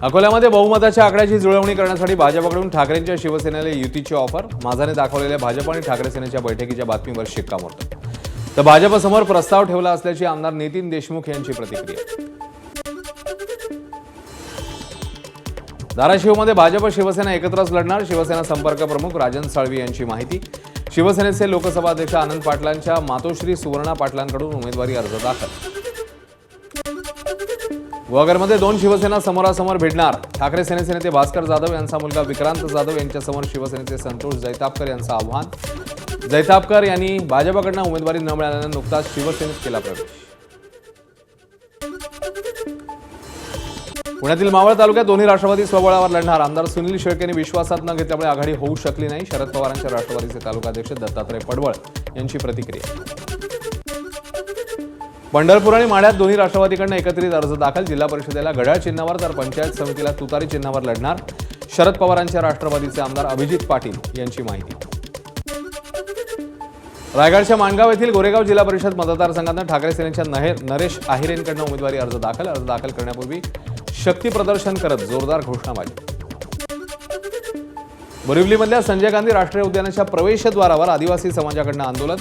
अकोल्यामध्ये बहुमताच्या आकड्याची जुळवणी करण्यासाठी भाजपकडून ठाकरेंच्या शिवसेनेला युतीची ऑफर. माझाने दाखवलेल्या भाजप आणि ठाकरे सेनेच्या बैठकीच्या बातमीवर शिक्कामोर्तब. तर भाजपसमोर प्रस्ताव ठेवला असल्याची आमदार नितीन देशमुख यांची प्रतिक्रिया. धाराशिवमध्ये भाजप शिवसेना एकत्रच लढणार. शिवसेना संपर्क प्रमुख राजन साळवी यांची माहिती. शिवसेनेचे लोकसभा अध्यक्ष आनंद पाटलांच्या मातोश्री सुवर्णा पाटलांकडून उमेदवारी अर्ज दाखल. गुहागरमध्ये 2 शिवसेना समोरासमोर भिडणार. ठाकरे सेनेचे नेते भास्कर जाधव यांचा मुलगा विक्रांत जाधव यांच्यासमोर शिवसेनेचे संतोष जैतापकर यांचं आव्हान. जैतापकर यांनी भाजपकडून उमेदवारी न मिळाल्यानं नुकताच शिवसेनेत केला प्रवेश. पुण्यातील मावळ तालुक्यात दोन्ही राष्ट्रवादी स्वबळावर लढणार. आमदार सुनील शेळकेंनी विश्वासात न घेतल्यामुळे आघाडी होऊ शकली नाही. शरद पवारांच्या राष्ट्रवादीचे तालुकाध्यक्ष दत्तात्रय पडवळ यांची प्रतिक्रिया. पंढरपूर आणि माढ्यात दोन्ही राष्ट्रवादीकडून एकत्रित अर्ज दाखल. जिल्हा परिषदेला घड्याळ चिन्हावर तर पंचायत समितीला तुतारी चिन्हावर लढणार. शरद पवारांच्या राष्ट्रवादीचे आमदार अभिजित पाटील यांची माहिती. रायगडच्या माणगाव येथील गोरेगाव जिल्हा परिषद मतदारसंघात ठाकरे सेनेच्या नरेश आहिरेंकडून उमेदवारी अर्ज दाखल करण्यापूर्वी शक्ती प्रदर्शन करत जोरदार घोषणाबाजी. बोरिवलीमधल्या संजय गांधी राष्ट्रीय उद्यानाच्या प्रवेशद्वारावर आदिवासी समाजाकडून आंदोलन.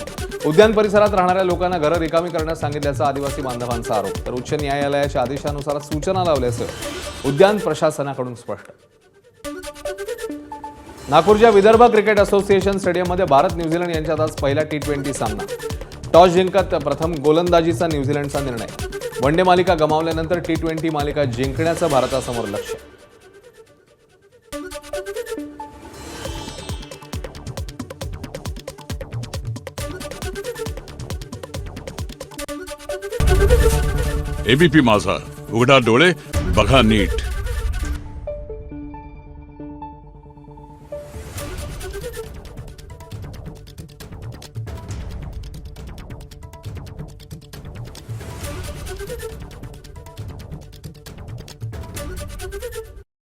उद्यान परिसरात राहणाऱ्या लोकांना घरं रिकामी करण्यास सांगितल्याचा आदिवासी बांधवांचा आरोप. तर उच्च न्यायालयाच्या आदेशानुसार सूचना लावल्याचं उद्यान प्रशासनाकडून स्पष्ट. नागपूरच्या विदर्भ क्रिकेट असोसिएशन स्टेडियममध्ये भारत न्यूझीलंड यांच्यात आज पहिला T20 सामना. टॉस जिंकत प्रथम गोलंदाजीचा न्यूझीलंडचा निर्णय. वनडे मालिका गमावल्यानंतर T20 मालिका जिंकण्याचं भारतासमोर लक्ष्य. एबीपी माझा, उघडा डोळे बघा नीट.